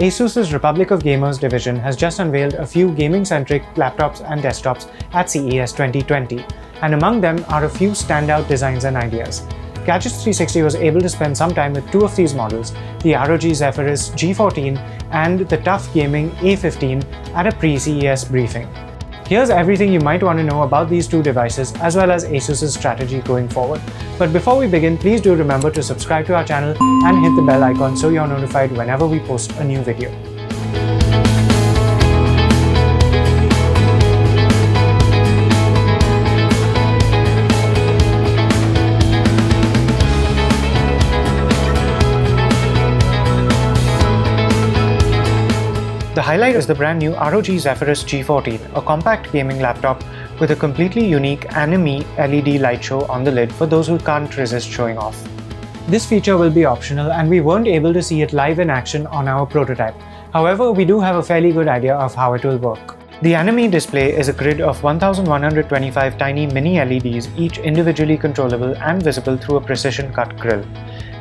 Asus's Republic of Gamers division has just unveiled a few gaming-centric laptops and desktops at CES 2020, and among them are a few standout designs and ideas. Gadgets 360 was able to spend some time with two of these models, the ROG Zephyrus G14 and the Tough Gaming A15, at a pre-CES briefing. Here's everything you might want to know about these two devices as well as Asus's strategy going forward. But before we begin, please do remember to subscribe to our channel and hit the bell icon so you're notified whenever we post a new video. The highlight is the brand new ROG Zephyrus G14, a compact gaming laptop with a completely unique anime LED light show on the lid for those who can't resist showing off. This feature will be optional and we weren't able to see it live in action on our prototype. However, we do have a fairly good idea of how it will work. The anime display is a grid of 1125 tiny mini LEDs, each individually controllable and visible through a precision-cut grille.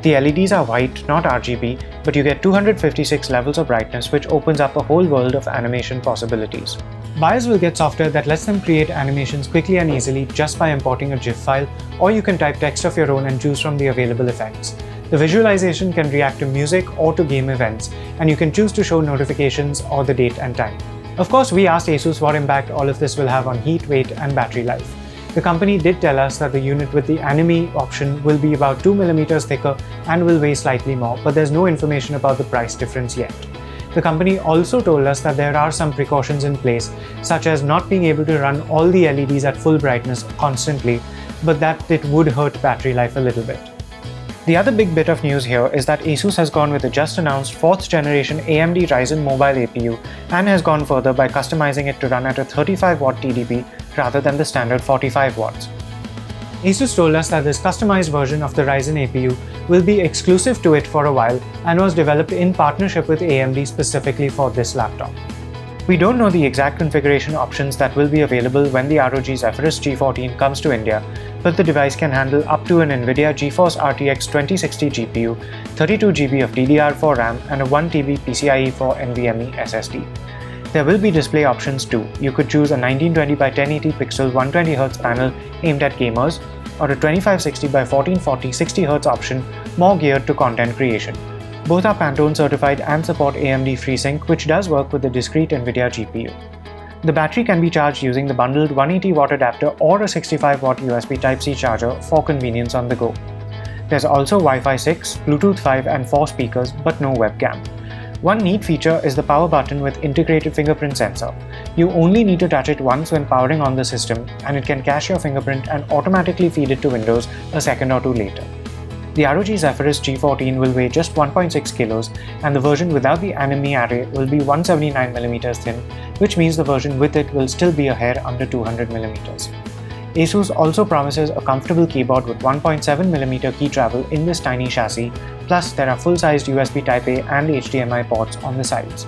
The LEDs are white, not RGB, but you get 256 levels of brightness, which opens up a whole world of animation possibilities. Buyers will get software that lets them create animations quickly and easily just by importing a GIF file, or you can type text of your own and choose from the available effects. The visualization can react to music or to game events, and you can choose to show notifications or the date and time. Of course, we asked Asus what impact all of this will have on heat, weight, and battery life. The company did tell us that the unit with the anime option will be about 2mm thicker and will weigh slightly more, but there's no information about the price difference yet. The company also told us that there are some precautions in place, such as not being able to run all the LEDs at full brightness constantly, but that it would hurt battery life a little bit. The other big bit of news here is that Asus has gone with the just announced 4th generation AMD Ryzen mobile APU and has gone further by customizing it to run at a 35W TDP rather than the standard 45W. Asus told us that this customized version of the Ryzen APU will be exclusive to it for a while and was developed in partnership with AMD specifically for this laptop. We don't know the exact configuration options that will be available when the ROG Zephyrus G14 comes to India, but the device can handle up to an NVIDIA GeForce RTX 2060 GPU, 32GB of DDR4 RAM, and a 1TB PCIe 4 NVMe SSD. There will be display options too. You could choose a 1920x1080 pixel 120Hz panel aimed at gamers, or a 2560x1440 60Hz option more geared to content creation. Both are Pantone certified and support AMD FreeSync, which does work with the discrete NVIDIA GPU. The battery can be charged using the bundled 180W adapter or a 65W USB Type-C charger for convenience on the go. There's also Wi-Fi 6, Bluetooth 5 and 4 speakers, but no webcam. One neat feature is the power button with integrated fingerprint sensor. You only need to touch it once when powering on the system, and it can cache your fingerprint and automatically feed it to Windows a second or two later. The ROG Zephyrus G14 will weigh just 1.6 kilos, and the version without the anime array will be 179mm thin, which means the version with it will still be a hair under 200mm. Asus also promises a comfortable keyboard with 1.7mm key travel in this tiny chassis, plus there are full-sized USB Type-A and HDMI ports on the sides.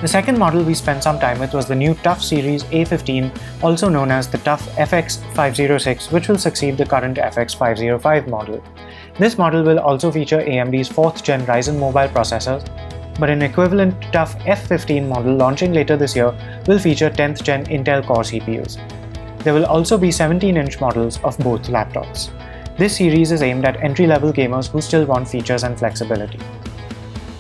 The second model we spent some time with was the new TUF Series A15, also known as the TUF FX506, which will succeed the current FX505 model. This model will also feature AMD's 4th gen Ryzen mobile processors, but an equivalent TUF F15 model launching later this year will feature 10th gen Intel Core CPUs. There will also be 17-inch models of both laptops. This series is aimed at entry-level gamers who still want features and flexibility.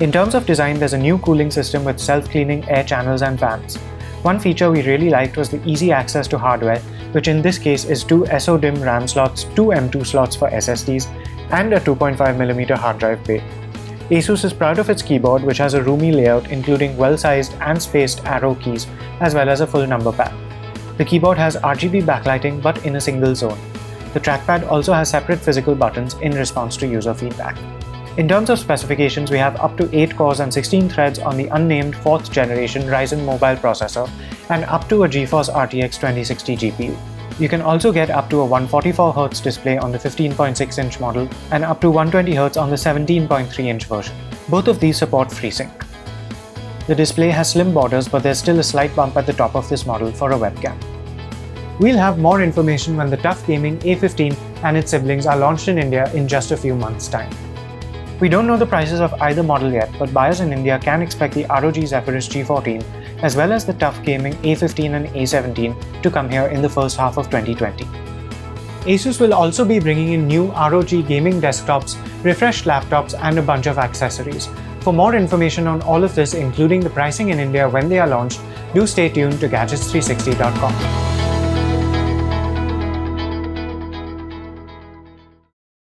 In terms of design, there's a new cooling system with self-cleaning air channels and fans. One feature we really liked was the easy access to hardware, which in this case is 2 SODIMM RAM slots, 2 M2 slots for SSDs, and a 2.5mm hard drive bay. Asus is proud of its keyboard, which has a roomy layout including well-sized and spaced arrow keys, as well as a full number pad. The keyboard has RGB backlighting but in a single zone. The trackpad also has separate physical buttons in response to user feedback. In terms of specifications, we have up to 8 cores and 16 threads on the unnamed 4th generation Ryzen mobile processor and up to a GeForce RTX 2060 GPU. You can also get up to a 144Hz display on the 15.6-inch model and up to 120Hz on the 17.3-inch version. Both of these support FreeSync. The display has slim borders, but there's still a slight bump at the top of this model for a webcam. We'll have more information when the Tough Gaming A15 and its siblings are launched in India in just a few months' time. We don't know the prices of either model yet, but buyers in India can expect the ROG Zephyrus G14 as well as the Tough Gaming A15 and A17 to come here in the first half of 2020. Asus will also be bringing in new ROG gaming desktops, refreshed laptops, and a bunch of accessories. For more information on all of this, including the pricing in India when they are launched, do stay tuned to Gadgets360.com.